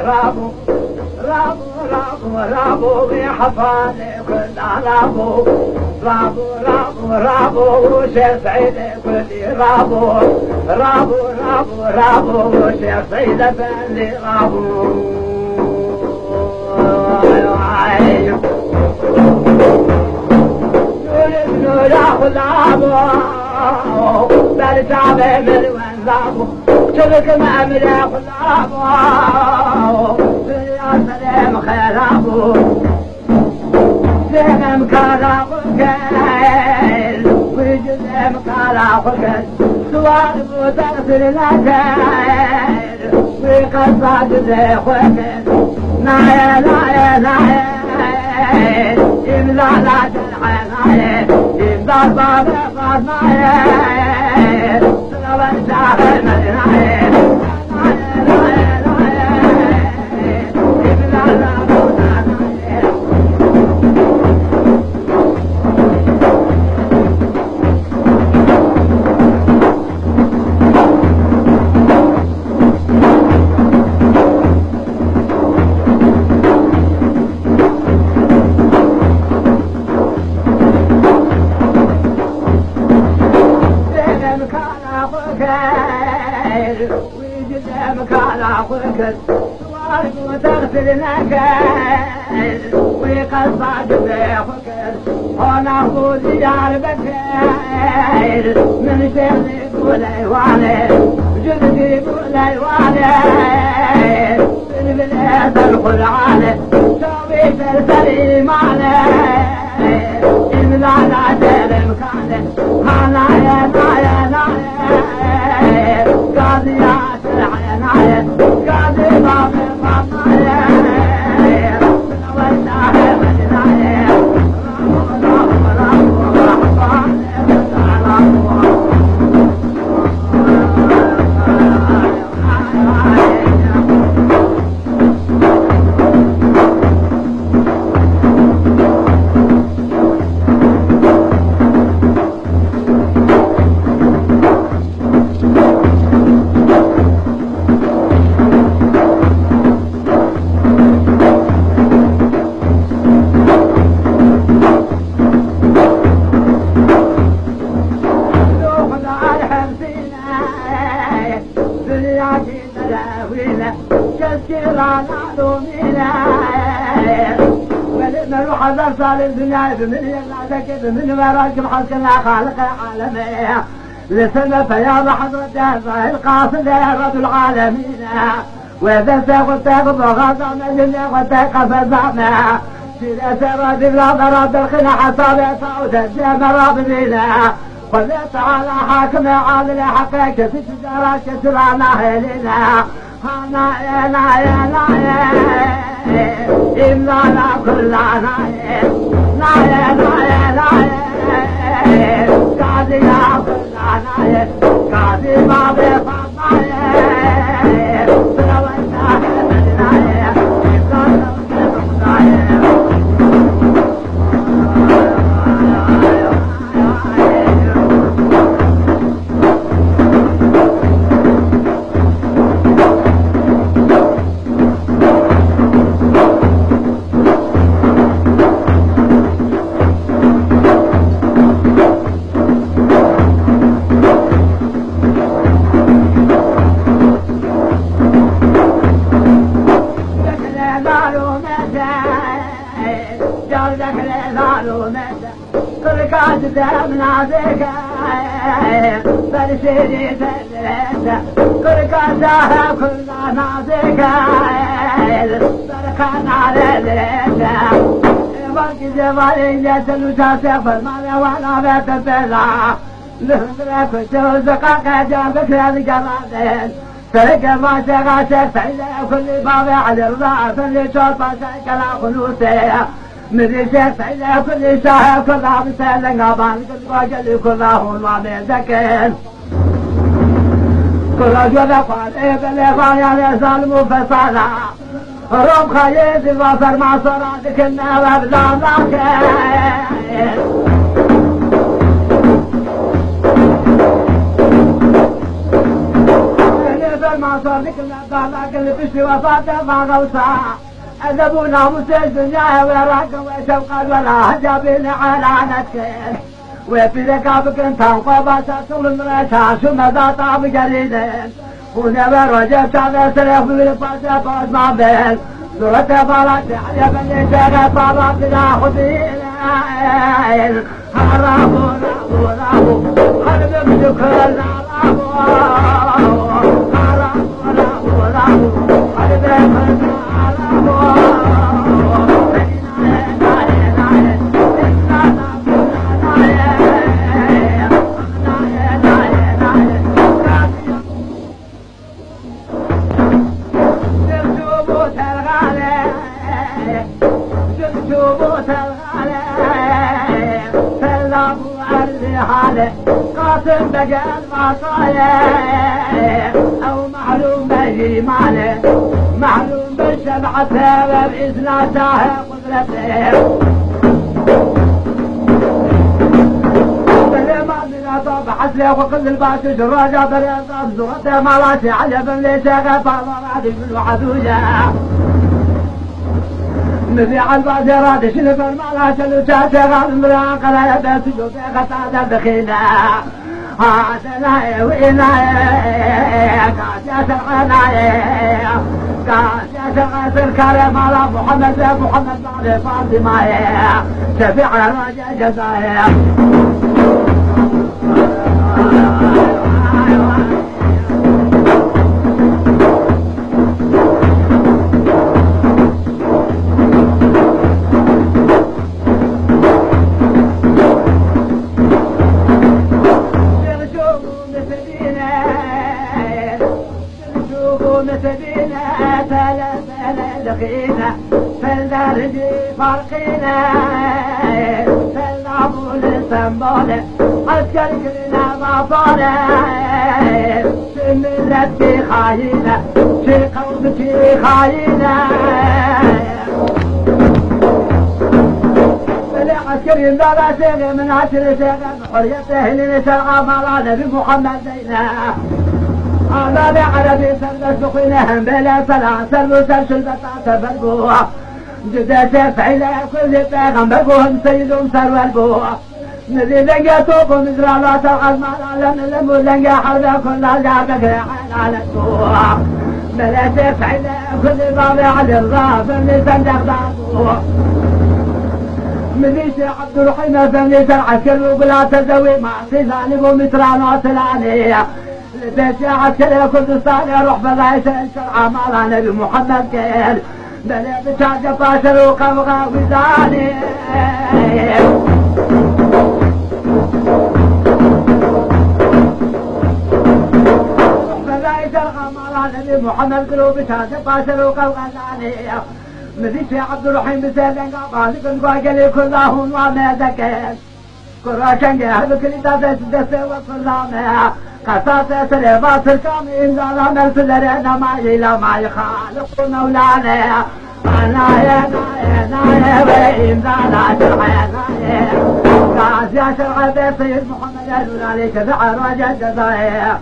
رابو رابو رابو رابو بحفاني كل رابو رابو رابو رابو شيخ سعيد كل رابو رابو رابو رابو شيخ سعيد بن رابو نور ياخذ رابو بالجابه من وين رابو شبك ما ملاك العبو يا سلام خير ابو سلام كرابو كيل وجزم كرابو كيل سوار بوتغسل العجل وقصاد زي خوكل نايا نايا نايا إملا لا تلعى نايا إملا بابا نايا سلام شاهر نايا وتغسل النكال ويقصد بيخكر هنا هو ديار بكير من شيخ يقول ايواني جدد يقول ايواني بالبلاد القرآن سويت السليم عليه إملا لا تلمكانه هانا يا نايا نايا قاضيات العناية قاضي بابي صار الدنيا بمن يلعبك بمن وراك بحسنا خالق العالمين لسنا فيا حضرته القاصد يا رب العالمين واذا تاخذ غضا من يغتك فزعنا سيدة رد بلا مراد الخنا حسابي صعود الجيم رابطينا قلت على حاكم عادل حقك في تجارة كسرانا هلنا هانا يا لا يا لا يا إملا لا كل نايا نايا نايا نايا قاضي يا كل نايا قاضي ما بيفهم نايا سلوى نايا نايا من عزيك فرشيدي تدريسة كل كاساها كل نازيك بركان على دريسة وقت جبالي جسل وشاسي فرماني وانا بيت البلا لهدرك وشوزقاك جنبك للجرادين سرق ما شغا شيخ سعيدة كل بابي على الرضا فلي شوطة شيك لا خلوصي من شيخ إلى كل شاه كلها بسالة قابان قل كلها هون ما بيزكين كل جود قال بالإخوان يا ظالم فصالا رب خيز الوصر مع صرادك النواب زامك ما صرادك النواب اللي بشي وفاته ما غوصا أذبونا مسجدنا وراك وشوقات ولا هجابين على نسكين وفي ذكابك انت وقباسة المرشا شو ماذا طعم جليلين ونبر وجبت على سريخ بالباسة فاز ما بين سورة بارات على بني شغل بارات لا خذين هرابو رابو رابو خلق بشكر رابو هرابو رابو رابو خلق بشكر قاسم بقى المعصايا او معلوم بجي ماله معلوم بالشبعة بإذناته قدرته بالإيمان من أطاب حسله وقل الباس جراجة بالإنصاف زرته مراسي عجبا ليس غفار رادي من وعدوية مذيع الباس رادي شلف المالا شلوشا شغال مراق لا يبس جوفي غطاة بخيلة هاتنا وإنايا قاسية سرعنا قاسية سرعنا الكريم على محمد على فاطمة شفيع رجاء جزايا فالدرجي فرقينا فالعبول السنبولة عسكر كلنا مطولة شملتي خاينة شي قومتي خاينة فالعسكري لا شيء من عشر شيء حريته لنشرع مع نبي محمد زينا أنا بعربي سلس بقينهم بلا سلاسل وسلسل بطاطا بالبوع جدا شافعي كل بيغمبرهم سيدهم سروا البوع نذي لنقى توق ومزرع لا تلقى المال لنمو لنقى حرب كل جابك على البوع بلا شافعي كل رابع للراف من صندق دابوع مليش عبد الرحيم فمليش العسكر وبلا تزوي مع سيزاني ومتران وصلاني لبيت عسكري كردستان يروح بلايش الشرع مال نبي محمد كيل بلي بشاق فاشل وقوغا وزاني بلايش الشرع مال نبي محمد كيل بشاق فاشل وقوغا زاني مذيش عبد الرحيم بسيدن قابالي كن قاقلي كلهم وما ذكيل كراشن قاعد كلي تاسس دسه وكلامه قصاص سليبات الكامل ظلام الفلرنا ما إلى ما يخالق مولانا أنا يا وين زالت الحياة قاس يا شرع سيد محمد يدل عليك بعرج الجزائر